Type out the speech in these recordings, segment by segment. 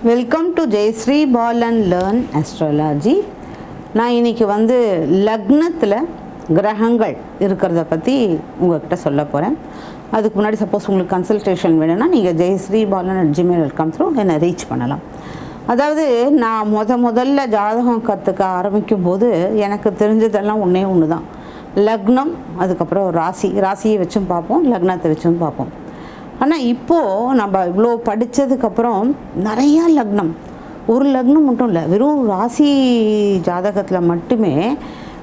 Welcome to Jayashree Balan-Learn Astrology. நான் இன்றைக்கி லக்னத்தில் கிரகங்கள் இருக்கிறத பற்றி உங்கள்கிட்ட சொல்ல போகிறேன். அதுக்கு முன்னாடி சப்போஸ் உங்களுக்கு கன்சல்டேஷன் வேணும்னா நீங்கள் jayasreebalan@gmail.com என்னை ரீச் பண்ணலாம். அதாவது நான் முதல்ல ஜாதகம் கற்றுக்க ஆரம்பிக்கும் போது எனக்கு தெரிஞ்சதெல்லாம் ஒன்று தான். லக்னம், அதுக்கப்புறம் ராசியை வச்சும் பார்ப்போம், லக்னத்தை வச்சும் பார்ப்போம். ஆனால் இப்போது நம்ம இவ்வளோ படித்ததுக்கப்புறம் நிறையா லக்னம், ஒரு லக்னம் மட்டும் இல்லை, வெறும் ராசி ஜாதகத்தில் மட்டுமே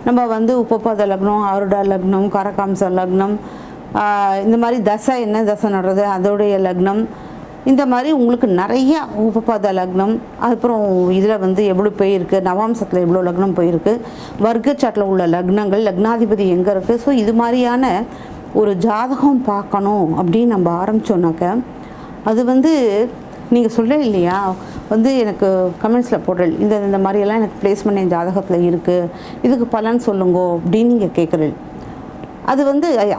நம்ம உபபாத லக்னம், ஆருடா லக்னம், கரகாம்ச லக்னம், இந்த மாதிரி என்ன தசை நடுறது அதோடைய லக்னம், இந்த மாதிரி உங்களுக்கு நிறையா உபபாத லக்னம், அப்புறம் இதில் எப்படி போயிருக்கு, நவாம்சத்தில் எவ்வளோ லக்னம் போயிருக்கு, வர்க்கச்சாட்டில் உள்ள லக்னங்கள், லக்னாதிபதி எங்கே இருக்குது. ஸோ இது மாதிரியான ஒரு ஜாதகம் பார்க்கணும் அப்படின்னு நம்ம ஆரம்பித்தோன்னாக்க அது நீங்கள் சொல்ல இல்லையா, எனக்கு கமெண்ட்ஸில் போடுறேன், இந்த மாதிரியெல்லாம் எனக்கு பிளேஸ்மெண்ட் என் ஜாதகத்தில் இருக்குது, இதுக்கு பலன் சொல்லுங்கோ அப்படின்னு நீங்கள் கேட்குறேன். அது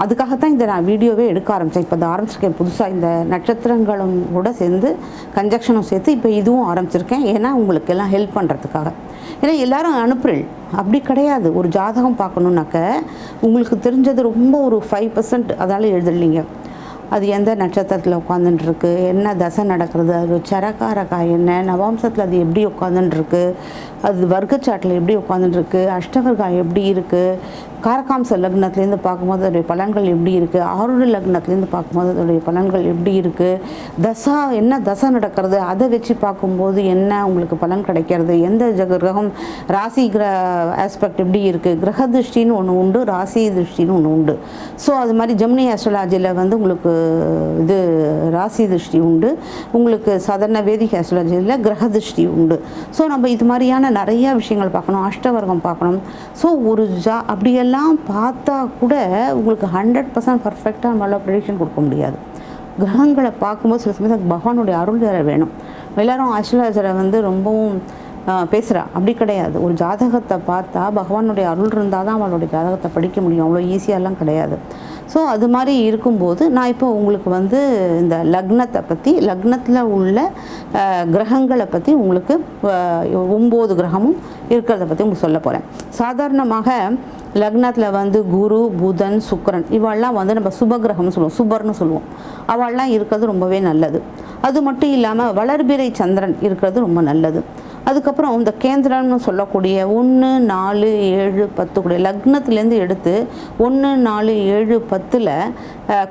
அதுக்காகத்தான் நான் வீடியோவே எடுக்க ஆரம்பித்தேன். இப்போ ஆரம்பிச்சிருக்கேன் புதுசாக, இந்த நட்சத்திரங்களும் கூட சேர்ந்து கன்ஜக்ஷனும் சேர்த்து இப்போ இதுவும் ஆரம்பிச்சிருக்கேன். ஏன்னா உங்களுக்கு எல்லாம் ஹெல்ப் பண்ணுறதுக்காக. ஏன்னா எல்லோரும் அனுப்புறேன், அப்படி கிடையாது. ஒரு ஜாதகம் பார்க்கணுன்னாக்க உங்களுக்கு தெரிஞ்சது ரொம்ப ஒரு 5% அதால் எழுதலைங்க. அது எந்த நட்சத்திரத்தில் உட்காந்துட்டுருக்கு, என்ன தசை நடக்கிறது, அது சரகாரக்கா என்ன, நவாம்சத்தில் அது எப்படி உட்காந்துட்டுருக்கு, அது வர்க்கச்சாட்டில் எப்படி உட்காந்துட்டுருக்கு, அஷ்டவர்கா எப்படி இருக்குது, காரகாம்ச லக்னத்துலேருந்து பார்க்கும்போது அதோடைய பலன்கள் எப்படி இருக்குது, ஆருட லக்னத்துலேருந்து பார்க்கும்போது அதோடைய பலன்கள் எப்படி இருக்குது, என்ன தசை நடக்கிறது அதை வச்சு பார்க்கும்போது என்ன உங்களுக்கு பலன் கிடைக்கிறது, எந்த கிரகம் ராசி ஆஸ்பெக்ட் எப்படி இருக்குது, கிரக திருஷ்டின்னு ஒன்று உண்டு, ராசி திருஷ்டின்னு ஒன்று உண்டு. ஸோ அது மாதிரி ஜெமினி ஆஸ்ட்ராலஜியில் உங்களுக்கு இது ராசி திருஷ்டி உண்டு, உங்களுக்கு சாதாரண வேதிக் ஆஸ்ட்ராலஜியில் கிரக திருஷ்டி உண்டு. ஸோ நம்ம இது மாதிரியான நிறையா விஷயங்கள் பார்க்கணும், அஷ்டவர்க்கம் பார்க்கணும். ஸோ ஒரு அப்படியெல்லாம் பார்த்தா கூட உங்களுக்கு 100% பர்ஃபெக்டாக நம்மளால் ப்ரெடிக்ஷன் கொடுக்க முடியாது. கிரகங்களை பார்க்கும்போது சில சமயத்தில் பகவானுடைய அருள் வேற வேணும். எல்லோரும் ஆஸ்ட்ராலஜரை ரொம்பவும் பேசுகிறா, அப்படி கிடையாது. ஒரு ஜாதகத்தை பார்த்தா பகவானுடைய அருள் இருந்தால் தான் அவளுடைய ஜாதகத்தை படிக்க முடியும், அவ்வளோ ஈஸியாலாம் கிடையாது. ஸோ அது மாதிரி இருக்கும்போது நான் இப்போ உங்களுக்கு இந்த லக்னத்தை பற்றி, லக்னத்தில் உள்ள கிரகங்களை பற்றி உங்களுக்கு 9 கிரகமும் இருக்கிறத பற்றி உங்களுக்கு சொல்ல போகிறேன். சாதாரணமாக லக்னத்தில் குரு, புதன், சுக்கிரன் இவெல்லாம் நம்ம சுபகிரகம்னு சொல்லுவோம், சுபர்னு சொல்லுவோம். அவள்லாம் இருக்கிறது ரொம்பவே நல்லது. அது மட்டும் இல்லாமல் வளர்பிறை சந்திரன் இருக்கிறது ரொம்ப நல்லது. அதுக்கப்புறம் இந்த கேந்திரம்னு சொல்லக்கூடிய 1, 4, 7, 10 கூடிய லக்னத்துலேருந்து எடுத்து 1, 4, 7, 10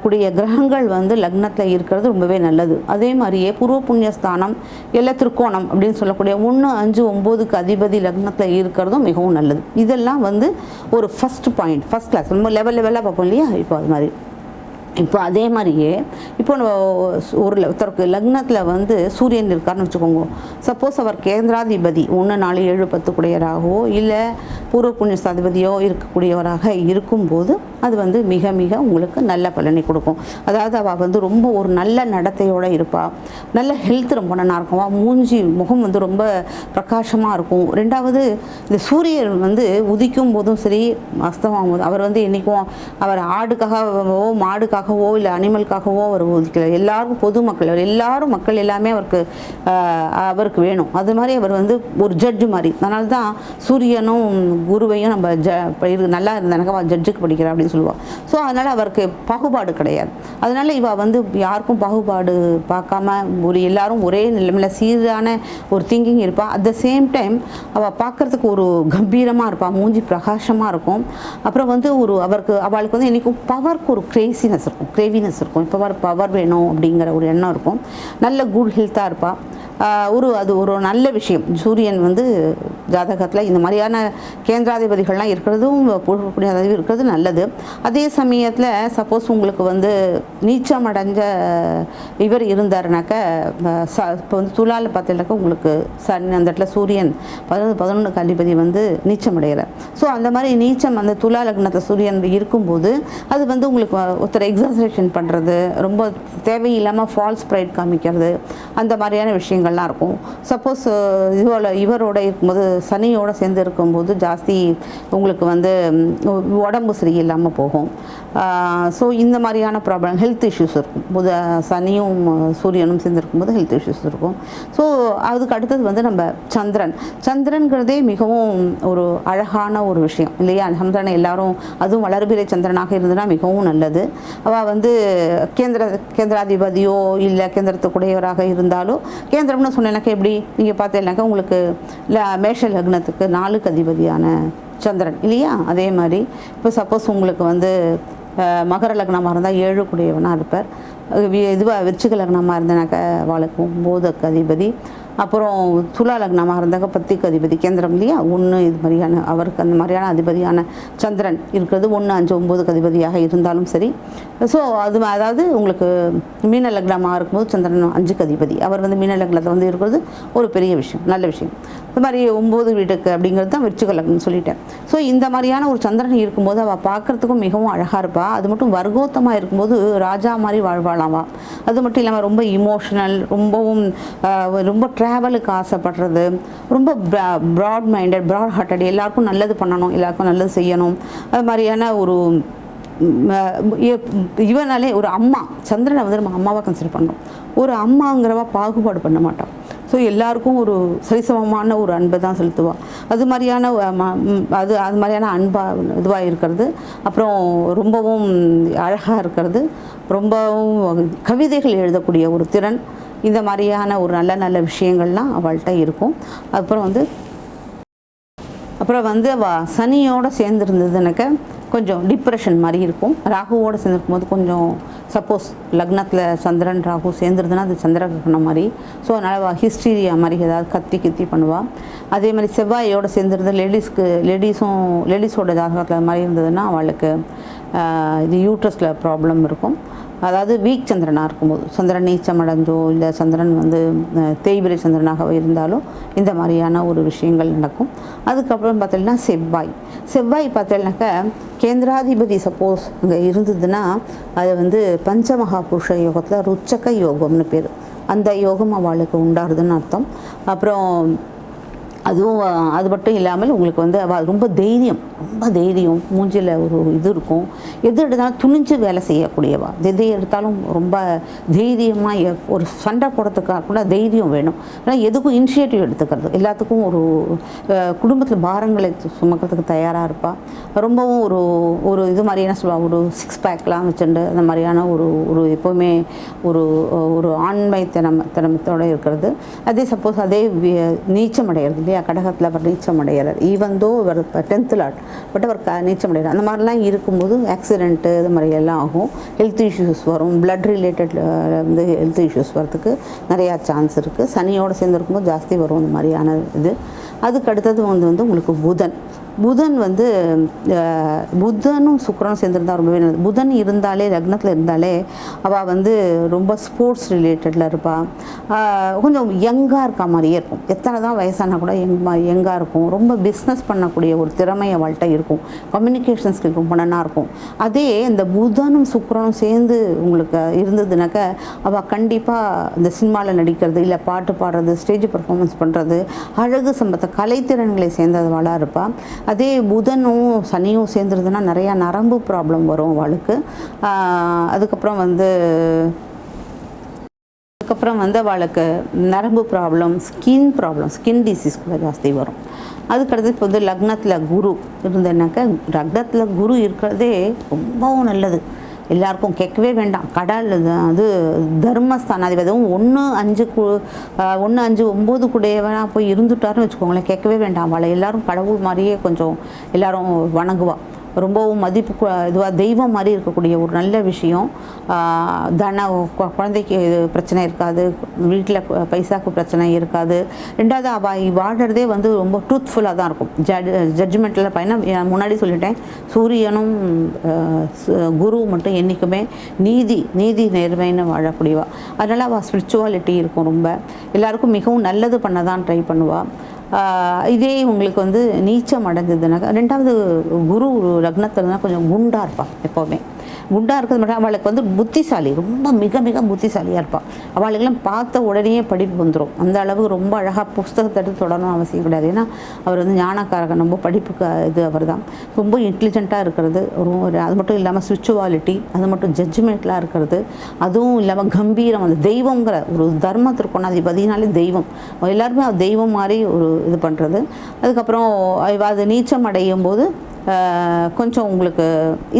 கூடிய கிரகங்கள் லக்னத்தில் இருக்கிறது ரொம்பவே நல்லது. அதே மாதிரியே பூர்வ புண்ணியஸ்தானம், திருக்கோணம் அப்படின்னு சொல்லக்கூடிய 1, 5, 9க்கு அதிபதி லக்னத்தில் இருக்கிறதும் மிகவும் நல்லது. இதெல்லாம் ஒரு ஃபஸ்ட் பாயிண்ட், ஃபஸ்ட் கிளாஸ், ரொம்ப லெவலாக பார்ப்போம் இல்லையா. இப்போ அது மாதிரி இப்போ அதே மாதிரியே இப்போ நம்ம ஒருத்தருக்கு லக்னத்தில் சூரியன் இருக்காருன்னு வச்சுக்கோங்க. சப்போஸ் அவர் கேந்திராதிபதி 1, 4, 7, 10 கூடியவராகவோ இல்லை பூர்வ புண்ணியஸ்தாதிபதியோ இருக்கக்கூடியவராக இருக்கும்போது அது மிக மிக உங்களுக்கு நல்ல பலனை கொடுக்கும். அதாவது அவள் ரொம்ப ஒரு நல்ல நடத்தையோடு இருப்பாள், நல்ல ஹெல்த் ரொம்ப நல்லா இருக்கும், மூஞ்சி முகம் ரொம்ப பிரகாசமாக இருக்கும். ரெண்டாவது இந்த சூரியன் உதிக்கும் போதும் சரி அஸ்தமாகும் போது அவர் என்றைக்கும் அவர் ஆடுக்காகவோ மாடுக்காகவோ இல்லை அனிமலுக்காகவோ அவர் உதிக்கல. எல்லாருக்கும் பொதுமக்கள், எல்லாரும் மக்கள் எல்லாமே அவருக்கு வேணும். அது மாதிரி அவர் ஒரு ஜட்ஜு மாதிரி. அதனால தான் சூரியனும் குருவையும் நம்ம நல்லா இருந்தாங்க ஜட்ஜுக்கு படிக்கிறா அப்படின்னு சொல்லுவாள். ஸோ அதனால் அவருக்கு பாகுபாடு கிடையாது. அதனால் இவள் யாருக்கும் பாகுபாடு பார்க்காம எல்லாரும் ஒரே நிலைமையில் சீரான ஒரு திங்கிங் இருப்பாள். அட் த சேம் டைம் அவள் பார்க்குறதுக்கு ஒரு கம்பீரமாக இருப்பாள், மூஞ்சி பிரகாசமாக இருக்கும். அப்புறம் அவளுக்கு என்றைக்கும் பவருக்கு ஒரு கிரேவினஸ் இருக்கும். இப்போ பவர் வேணும் அப்படிங்கிற ஒரு எண்ணம் இருக்கும். நல்ல குட் ஹெல்த்தாக இருப்பாள். அது ஒரு நல்ல விஷயம். சூரியன் ஜாதகத்தில் இந்த மாதிரியான கேந்திராதிபதிகள்லாம் இருக்கிறதும் புண்ணியாதிபதி இருக்கிறது நல்லது. அதே சமயத்தில் சப்போஸ் உங்களுக்கு நீச்சம் அடைஞ்ச இவர் இருந்தாருனாக்க, இப்போ துலாவில் பார்த்தீங்கன்னாக்கா உங்களுக்கு அந்த இடத்துல சூரியன் 11 அதிபதி நீச்சம் அடைகிறார். ஸோ அந்த மாதிரி நீச்சம் அந்த துலா லக்னத்தில் சூரியன் இருக்கும்போது அது உங்களுக்கு ஒருத்தர் எக்ஸாசரேஷன் பண்ணுறது, ரொம்ப தேவையில்லாமல் ஃபால்ஸ் ப்ரைட் காமிக்கிறது, அந்த மாதிரியான விஷயங்கள்லாம் இருக்கும். சப்போஸ் இவரோட இருக்கும்போது சனியோடு சேர்ந்து இருக்கும்போது ஜாஸ்தி உங்களுக்கு வந்து உடம்பு சரியில்லாமல் போகும். ஸோ இந்த மாதிரியான ப்ராப்ளம் ஹெல்த் இஷ்யூஸ் இருக்கும். சனியும் சூரியனும் சேர்ந்து இருக்கும்போது ஹெல்த் இஷ்யூஸ் இருக்கும். ஸோ அதுக்கு அடுத்தது வந்து நம்ம சந்திரன்கிறதே மிகவும் ஒரு அழகான ஒரு விஷயம் இல்லையா? சந்திரனை எல்லாரும், அதுவும் வளர்பிறை சந்திரனாக இருந்ததுன்னா மிகவும் நல்லது. அவள் வந்து கேந்திராதிபதியோ இல்லை கேந்திரத்துக்குடையவராக இருந்தாலோ, கேந்திரம்னு சொன்னேன்னாக்கா எப்படி நீங்கள் பார்த்தீங்கன்னாக்கா உங்களுக்கு மேஷ லக்னத்துக்கு 4க்கு அதிபதியான சந்திரன் இல்லையா? அதே மாதிரி இப்போ சப்போஸ் உங்களுக்கு வந்து மகர லக்னமாக இருந்தால் 7 இருப்பார். இதுவாக விருச்சிக லக்னமாக இருந்தனாக்கா அவளுக்கு 9க்கு அதிபதி. அப்புறம் துலா லக்னமாக இருந்தாக்க 10க்கு அதிபதி கேந்திரம் இல்லையா? 1 இது மாதிரியான அவருக்கு அந்த மாதிரியான அதிபதியான சந்திரன் இருக்கிறது 1, 5, 9க்கு அதிபதியாக இருந்தாலும் சரி. ஸோ அதாவது உங்களுக்கு மீன லக்னமாக இருக்கும்போது சந்திரன் 5க்கு அதிபதி, அவர் வந்து மீன லக்னத்தில் வந்து இருக்கிறது ஒரு பெரிய விஷயம், நல்ல விஷயம். இது மாதிரி 9 வீட்டுக்கு அப்படிங்கிறது தான் விருச்சிக லக்னம்னு சொல்லிட்டேன். ஸோ இந்த மாதிரியான ஒரு சந்திரன் இருக்கும்போது அவள் பார்க்குறதுக்கும் மிகவும் அழகாக இருப்பாள். அது மட்டும் வர்க்கோத்தமாக இருக்கும்போது ராஜா மாதிரி வாழ்வாளாவா. அது மட்டும் இல்லாமல் ரொம்ப இமோஷனல், ரொம்ப ட்ராவலுக்கு ஆசைப்படுறது, ரொம்ப ப்ராட் மைண்டட், ப்ராட் ஹார்ட்டட், எல்லாருக்கும் நல்லது பண்ணணும், எல்லாருக்கும் நல்லது செய்யணும். அது மாதிரியான ஒரு இவனாலே ஒரு அம்மா, சந்திரனை வந்து நம்ம அம்மாவாக கன்சிடர் பண்ணோம். ஒரு அம்மாங்கிறவா பாகுபாடு பண்ண மாட்டான். ஸோ எல்லாருக்கும் ஒரு சரிசமமான ஒரு அன்பை தான் செலுத்துவாள். அது மாதிரியான அன்பாக இதுவாக இருக்கிறது. அப்புறம் ரொம்பவும் அழகாக இருக்கிறது, ரொம்பவும் கவிதைகள் எழுதக்கூடிய ஒரு திறன், இந்த மாதிரியான ஒரு நல்ல நல்ல விஷயங்கள்லாம் அவள்கிட்ட இருக்கும். அப்புறம் வந்து சனியோடு சேர்ந்துருந்ததுனாக்க கொஞ்சம் டிப்ரெஷன் மாதிரி இருக்கும். ராகுவோடு சேர்ந்துருக்கும் போது கொஞ்சம் சப்போஸ் லக்னத்தில் சந்திரன் ராகு சேர்ந்துருதுன்னா அது சந்திர கிரகணம் மாதிரி. ஸோ அதனால் ஹிஸ்டீரியா மாதிரி ஏதாவது கத்தி பண்ணுவாள். அதே மாதிரி செவ்வாயோடு சேர்ந்துருந்த லேடிஸோட ஜாதகத்தில் மாதிரி இருந்ததுன்னா அவளுக்கு இது யூட்ரஸில் ப்ராப்ளம் இருக்கும். அதாவது வீக் சந்திரனாக இருக்கும்போது, சந்திரன் நீச்சம் அடைஞ்சோ இல்லை சந்திரன் வந்து தேய்பிரை சந்திரனாகவே இருந்தாலும் இந்த மாதிரியான ஒரு விஷயங்கள் நடக்கும். அதுக்கப்புறம் பார்த்தீங்கன்னா செவ்வாய் பார்த்தீங்கன்னாக்கா கேந்திராதிபதி சப்போஸ் அங்கே இருந்ததுன்னா அது வந்து பஞ்சமகா புருஷ யோகத்தில் ருச்சக யோகம்னு பேர். அந்த யோகம் அவளுக்கு உண்டாகுதுன்னு அர்த்தம். அப்புறம் அது மட்டும் இல்லாமல் உங்களுக்கு வந்து ரொம்ப தைரியம் மூஞ்சில் ஒரு இது இருக்கும். எது எடுத்தாலும் துணிஞ்சு வேலை செய்யக்கூடியவா, எதை எடுத்தாலும் ரொம்ப தைரியமாக ஒரு சண்டை போடுறதுக்காக கூட தைரியம் வேணும். ஆனால் எதுக்கும் இனிஷியேட்டிவ் எடுத்துக்கிறது, எல்லாத்துக்கும் ஒரு குடும்பத்தில் பாரங்களை சுமக்கிறதுக்கு தயாராக இருப்பாள். ரொம்பவும் ஒரு இது மாதிரி என்ன சொல்லுவாள், ஒரு 6 பேக்லாம் வச்சுட்டு அந்த மாதிரியான ஒரு எப்போவுமே ஒரு ஆண்மை திறமத்தோடு இருக்கிறது. அதே சப்போஸ் அதே நீச்சம் அடைகிறது இல்லையா, கடகத்தில் அவர் நீச்சம் அடைகிறார். ஈவந்தோ அவர் 10th லாட், பட் அவர் நீச்சம் அடைகிறார். அந்த மாதிரிலாம் இருக்கும்போது ஆக்சிடென்ட்டு இது மாதிரியெல்லாம் ஆகும், ஹெல்த் இஷ்யூஸ் வரும், பிளட் ரிலேட்டட் வந்து ஹெல்த் இஷ்யூஸ் வரதுக்கு நிறையா சான்ஸ் இருக்குது. சனியோடு சேர்ந்து இருக்கும்போது ஜாஸ்தி வரும் இந்த மாதிரியான இது. அதுக்கு அடுத்தது வந்து உங்களுக்கு புதன் வந்து புதனும் சுக்கிரனும் சேர்ந்துருந்தால் ரொம்பவே நல்லது. புதன் இருந்தாலே லக்னத்தில் இருந்தாலே அவள் வந்து ரொம்ப ஸ்போர்ட்ஸ் ரிலேட்டடில் இருப்பாள். கொஞ்சம் யங்காக இருக்க மாதிரியே இருக்கும். எத்தனை தான் வயசானா கூட யங்காக இருக்கும். ரொம்ப பிஸ்னஸ் பண்ணக்கூடிய ஒரு திறமை அவள்கிட்ட இருக்கும். கம்யூனிகேஷன் ஸ்கில் ரொம்ப நல்லா இருக்கும். அதே இந்த புதனும் சுக்கிரனும் சேர்ந்து உங்களுக்கு இருந்ததுனாக்க அவள் கண்டிப்பாக இந்த சினிமாவில் நடிக்கிறது, இல்லை பாட்டு பாடுறது, ஸ்டேஜ் பர்ஃபார்மன்ஸ் பண்ணுறது, அழகு சம்பந்த கலைத்திறன்களை சேர்ந்தவளாக இருப்பாள். அதே புதனும் சனியும் சேர்ந்துருதுன்னா நிறையா நரம்பு ப்ராப்ளம் வரும் அவளுக்கு. அதுக்கப்புறம் வந்து அவளுக்கு நரம்பு ப்ராப்ளம், ஸ்கின் டிசீஸ் கூட ஜாஸ்தி வரும். அதுக்கடுத்து இப்போ வந்து லக்னத்தில் குரு இருந்ததுனாக்கா, லக்னத்தில் குரு இருக்கிறதே ரொம்பவும் நல்லது. எல்லாருக்கும் கேட்கவே வேண்டாம். கடல் அது தர்மஸ்தானாதிபதி 1, 5, 9 கூடையவனா போய் இருந்துட்டாருன்னு வச்சுக்கோங்களேன், கேட்கவே வேண்டாம். அவளை எல்லாரும் கடவுள் மாதிரியே கொஞ்சம் எல்லாரும் வணங்குவாள். ரொம்பவும் மதிப்பு இதுவாக தெய்வம் மாதிரி இருக்கக்கூடிய ஒரு நல்ல விஷயம். குழந்தைக்கு பிரச்சனை இருக்காது, வீட்டில் பைசாவுக்கு பிரச்சனை இருக்காது. ரெண்டாவது அவள் வாழ்கிறதே வந்து ரொம்ப ட்ரூத்ஃபுல்லாக தான் இருக்கும். ஜட்ஜ்மெண்ட்டில் பையனா முன்னாடி சொல்லிட்டேன், சூரியனும் குரு மட்டும் என்றைக்குமே நீதி நேர்மைன்னு வாழக்கூடியவா. அதனால் அவள் ஸ்பிரிச்சுவாலிட்டி இருக்கும். ரொம்ப எல்லாருக்கும் மிகவும் நல்லது பண்ண தான் ட்ரை பண்ணுவாள். இதே உங்களுக்கு வந்து நீச்சம் அடைஞ்சதுனாக்கா, ரெண்டாவது குரு லக்னத்தில்னா கொஞ்சம் குண்டாக இருப்பாள் எப்போவுமே. குண்டாக இருக்கிறது மட்டும் அவளுக்கு வந்து புத்திசாலி, ரொம்ப மிக மிக புத்திசாலியாக இருப்பாள். அவளுக்கெல்லாம் பார்த்த உடனே படிப்பு வந்துடும். அந்த அளவுக்கு ரொம்ப அழகாக புஸ்தகத்தை எடுத்து தொடரணும் அவசியம் கிடையாது. ஏன்னா அவர் வந்து ஞானக்காரகன், ரொம்ப படிப்புக்கு இது அவர் தான். ரொம்ப இன்டெலிஜென்ட்டாக இருக்கிறது, அது மட்டும் இல்லாமல் ஸ்பிரிச்சுவாலிட்டி, அது மட்டும் ஜட்ஜ்மெண்ட்லாம் இருக்கிறது, அதுவும் இல்லாமல் கம்பீரம், அந்த தெய்வங்கிற ஒரு தர்மத்திற்கொண்டு அது பதினாலே தெய்வம், எல்லாருமே தெய்வம் மாதிரி ஒரு இது பண்ணுறது. அதுக்கப்புறம் அது நீச்சம் அடையும் போது கொஞ்சம் உங்களுக்கு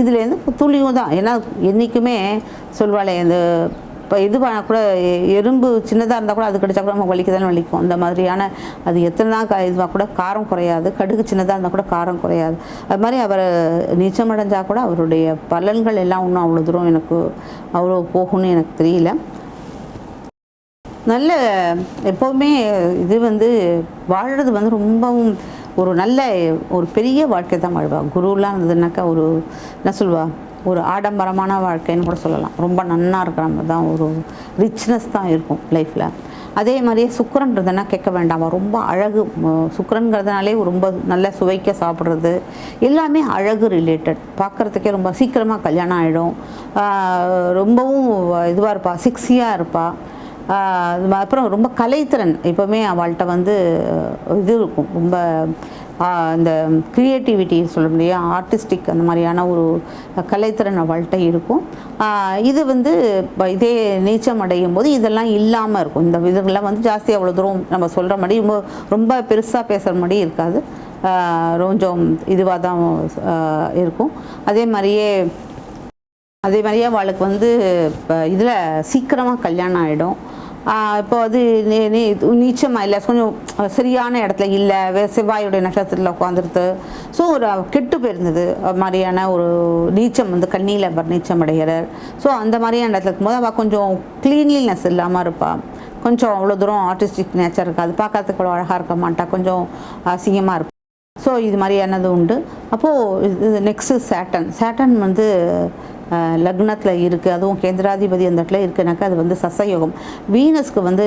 இதுலேருந்து துளியும் தான். ஏன்னா என்றைக்குமே சொல்வாளே, இந்த இப்போ இது கூட எறும்பு சின்னதாக இருந்தால் கூட அது கடிச்சா கூட நம்ம வலிக்க தானே வலிக்கும். அந்த மாதிரியான அது எத்தனை தான் இதுவாக கூட காரம் குறையாது, கடுகு சின்னதாக இருந்தால் கூட காரம் குறையாது. அது மாதிரி அவர் நீச்சம் அடைஞ்சால் கூட அவருடைய பலன்கள் எல்லாம் இன்னும் அவ்வளோ தூரம் எனக்கு அவ்வளோ போகும்னு எனக்கு தெரியல. நல்ல எப்போவுமே இது வந்து வாழ்கிறது வந்து ரொம்பவும் ஒரு நல்ல ஒரு பெரிய வாழ்க்கை தான் வாழ்வா. குருலாம் இருந்ததுனாக்கா ஒரு என்ன சொல்வா, ஒரு ஆடம்பரமான வாழ்க்கைன்னு கூட சொல்லலாம். ரொம்ப நன்னா இருக்கிற மாதிரி தான், ஒரு ரிச்னஸ் தான் இருக்கும் லைஃப்பில். அதே மாதிரியே சுக்கரன் இருந்ததுன்னா கேட்க வேண்டாமா, ரொம்ப அழகு. சுக்கரங்கிறதுனாலே ரொம்ப நல்ல சுவைக்க சாப்பிட்றது எல்லாமே அழகு ரிலேட்டட். பார்க்குறதுக்கே ரொம்ப சீக்கிரமாக கல்யாணம் ஆகிடும், ரொம்பவும் இதுவாக இருப்பாள், சிக்ஸியாக இருப்பாள். அப்புறம் ரொம்ப கலைத்திறன் எப்போவுமே அவள்கிட்ட வந்து இது இருக்கும், ரொம்ப இந்த க்ரியேட்டிவிட்டி சொல்ல முடியாது, ஆர்டிஸ்டிக் அந்த மாதிரியான ஒரு கலைத்திறன் அவள்கிட்ட இருக்கும். இது வந்து இதே நீச்சம் அடையும் போது இதெல்லாம் இல்லாமல் இருக்கும். இந்த இதுகள்லாம் வந்து ஜாஸ்தி அவ்வளோ தூரம் நம்ம சொல்கிற மாதிரி ரொம்ப பெருசாக பேசுகிற மாதிரி இருக்காது, கொஞ்சம் இதுவாக தான் இருக்கும். அதே மாதிரியே அவளுக்கு வந்து இதில் சீக்கிரமாக கல்யாணம் ஆகிடும். இப்போ அது நீச்சமாக இல்லை, கொஞ்சம் சரியான இடத்துல இல்லை, செவ்வாயுடைய நட்சத்திரத்தில் உட்காந்துருது. ஸோ ஒரு கெட்டு போயிருந்தது மாதிரியான ஒரு நீச்சம் வந்து கண்ணியில் நீச்சம் அடைகிறார். ஸோ அந்த மாதிரியான இடத்துல இருக்கும்போது அவள் கொஞ்சம் க்ளீன்லினஸ் இல்லாமல் இருப்பாள், கொஞ்சம் அவ்வளோ தூரம் ஆர்டிஸ்டிக் நேச்சர் இருக்காது, பார்க்கறதுக்கு அவ்வளோ அழகாக இருக்க மாட்டா, கொஞ்சம் அசிங்கமாக இருப்பாள். ஸோ இது மாதிரியானது உண்டு. அப்போது இது நெக்ஸ்ட்டு சேட்டன் வந்து லக்னத்தில் இருக்குது, அதுவும் கேந்திராதிபதி அந்த இடத்துல இருக்குனாக்கா அது வந்து சசயோகம். வீனஸ்க்கு வந்து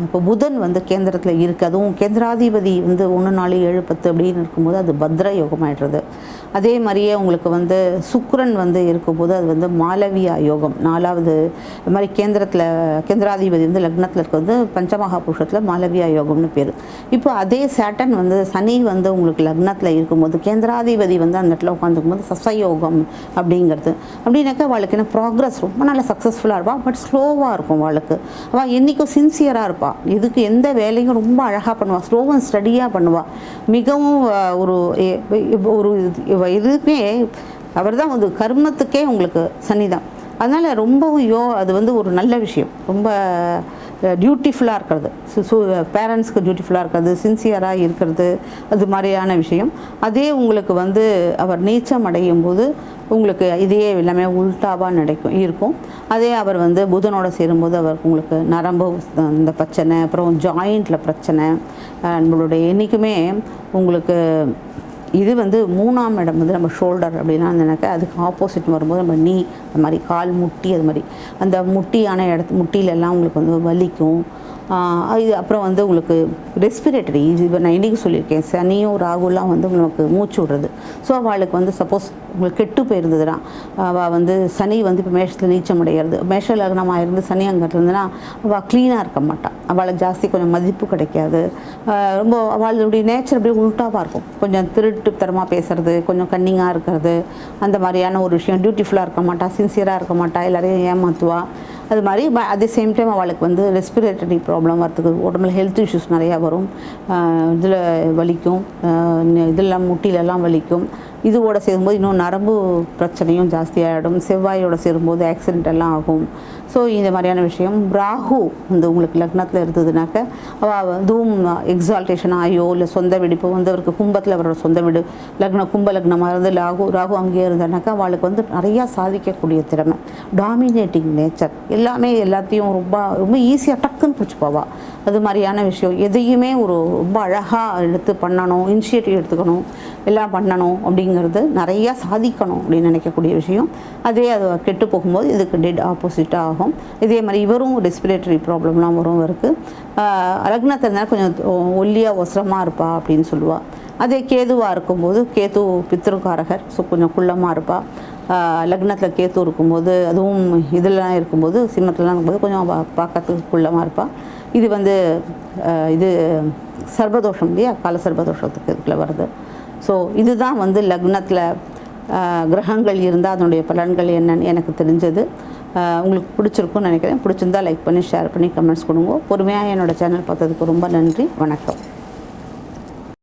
இப்போ புதன் வந்து கேந்திரத்தில் இருக்குது, அதுவும் கேந்திராதிபதி வந்து 1 4 7 10 அப்படின்னு இருக்கும்போது அது பத்ர யோகம் ஆகிடுறது. அதே மாதிரியே உங்களுக்கு வந்து சுக்ரன் வந்து இருக்கும்போது அது வந்து மாலவியா யோகம், 4வது. இது மாதிரி கேந்திராதிபதி வந்து லக்னத்தில் இருக்கிறது பஞ்சமகா புருஷத்தில் மாலவியா யோகம்னு பேர். இப்போ அதே சேட்டன் வந்து சனி வந்து உங்களுக்கு லக்னத்தில் இருக்கும்போது கேந்திராதிபதி வந்து அந்த இடத்துல உட்காந்துக்கும் போது சசயோகம் அப்படிங்கிறது. அப்படின்னாக்கா அவளுக்கு என்ன ப்ராக்ரஸ் ரொம்ப நல்ல சக்ஸஸ்ஃபுல்லாக இருப்பாள், பட் ஸ்லோவாக இருக்கும் அவளுக்கு. அவள் என்றைக்கும் சின்சியராக இருப்பாள், இதுக்கு எந்த வேலையும் ரொம்ப அழகாக பண்ணுவாள், ஸ்லோ அண்ட் ஸ்டடியாக பண்ணுவாள். மிகவும் ஒரு இதுக்கே அவர் தான் வந்து கர்மத்துக்கே உங்களுக்கு சனி தான். அதனால் ரொம்பவும் அது வந்து ஒரு நல்ல விஷயம், ரொம்ப டியூட்டிஃபுல்லாக இருக்கிறது, பேரண்ட்ஸ்க்கு டியூட்டிஃபுல்லாக இருக்கிறது, சின்சியராக இருக்கிறது, அது மாதிரியான விஷயம். அதே உங்களுக்கு வந்து அவர் நீச்சம் அடையும் போது உங்களுக்கு இதே எல்லாமே உல்டாவாக இருக்கும். அதே அவர் வந்து புதனோட சேரும்போது அவருக்கு உங்களுக்கு நரம்பு இந்த பிரச்சனை, அப்புறம் ஜாயிண்டில் பிரச்சனை, நம்மளுடைய என்றைக்குமே உங்களுக்கு இது வந்து 3ஆம் இடம் வந்து நம்ம ஷோல்டர் அப்படின்னா நினைக்க, அதுக்கு ஆப்போசிட் வரும்போது நம்ம நீ, அந்த மாதிரி கால் முட்டி, அது மாதிரி அந்த முட்டியான முட்டியிலெல்லாம் உங்களுக்கு வந்து வலிக்கும். இது அப்புறம் வந்து உங்களுக்கு ரெஸ்பிரேட்டரி, இது நான் இன்றைக்கி சொல்லியிருக்கேன், சனியும் ராகுலாம் வந்து உங்களுக்கு மூச்சு விடுறது. ஸோ அவளுக்கு வந்து சப்போஸ் உங்களுக்கு கெட்டு போயிருந்ததுன்னா, அவள் வந்து சனி வந்து இப்போ மேஷத்தில் நீச்சம் அடைகிறது, மேஷ லக்னமாக இருந்து சனி அங்கே இருந்ததுன்னா அவள் க்ளீனாக இருக்க மாட்டாள், அவளுக்கு ஜாஸ்தி கொஞ்சம் மதிப்பு கிடைக்காது, ரொம்ப அவளுடைய நேச்சர் அப்படியே உல்ட்டாவாக இருக்கும், கொஞ்சம் திருட்டுத்தரமாக பேசுறது, கொஞ்சம் கன்னிங்காக இருக்கிறது, அந்த மாதிரியான ஒரு விஷயம். டியூட்டிஃபுல்லாக இருக்க மாட்டா, சின்சியராக இருக்க மாட்டா, எல்லாரையும் ஏமாற்றுவா. அது மாதிரி அட் தி சேம் டைம் அவளுக்கு வந்து ரெஸ்பிரேட்டரி ப்ராப்ளம் வரதுக்கு, உடம்புல ஹெல்த் இஷ்யூஸ் நிறையா வரும், இதில் வலிக்கும், இதெல்லாம் முட்டிலெல்லாம் வலிக்கும். இதுவோட சேரும்போது இன்னும் நரம்பு பிரச்சனையும் ஜாஸ்தியாகிடும், செவ்வாயோட சேரும்போது ஆக்சிடென்ட் எல்லாம் ஆகும். ஸோ இந்த மாதிரியான விஷயம். ராகு வந்து உங்களுக்கு லக்னத்தில் இருந்ததுனாக்க அவள் அதுவும் எக்ஸால்டேஷன் ஆகியோ இல்லை சொந்த வீடு, இப்போ வந்து அவருக்கு கும்பத்தில் அவரோட சொந்த வீடு கும்ப லக்னமாக இருந்து ராகு அங்கேயே இருந்தானாக்கா அவளுக்கு வந்து நிறையா சாதிக்கக்கூடிய திறமை, டாமினேட்டிங் நேச்சர், எல்லாத்தையும் ரொம்ப ஈஸியாக டக்குன்னு பிடிச்சி போவா. அது மாதிரியான விஷயம். எதையுமே ரொம்ப அழகாக எடுத்து பண்ணணும், இனிஷியேட்டிவ் எடுத்துக்கணும், எல்லாம் பண்ணணும் அப்படிங்கிறது, நிறையா சாதிக்கணும் அப்படின்னு நினைக்கக்கூடிய விஷயம். அதே அது கெட்டு போகும்போது இதுக்கு டெட் ஆப்போசிட்டாக ஆகும். இதே மாதிரி இவரும் ரெஸ்பிரேட்டரி ப்ராப்ளம்லாம் வரும் இருக்குது. லக்னத்தில் இருந்தால் கொஞ்சம் ஒல்லியாக ஒசரமாக இருப்பா அப்படின்னு சொல்லுவாள். அதே கேதுவாக இருக்கும்போது கேது பித்ருக்காரகர், ஸோ கொஞ்சம் குள்ளமாக இருப்பாள். லக்னத்தில் கேத்து இருக்கும்போது, அதுவும் இதெல்லாம் இருக்கும்போது சிம்மத்துலலாம் இருக்கும்போது கொஞ்சம் பார்க்கறதுக்கு குள்ளமாக இருப்பாள். இது வந்து இது சர்பதோஷம் இல்லையா, கால சர்பதோஷத்துக்கு இதுக்குள்ள வருது. ஸோ இதுதான் வந்து லக்னத்தில் கிரகங்கள் இருந்தால் அதனுடைய பலன்கள் என்னன்னு எனக்கு தெரிஞ்சது. உங்களுக்கு பிடிச்சிருக்குன்னு நினைக்கிறேன். பிடிச்சிருந்தால் லைக் பண்ணி ஷேர் பண்ணி கமெண்ட்ஸ் கொடுங்க. பொறுமையாக என்னோடய சேனல் பார்த்ததுக்கு ரொம்ப நன்றி. வணக்கம்.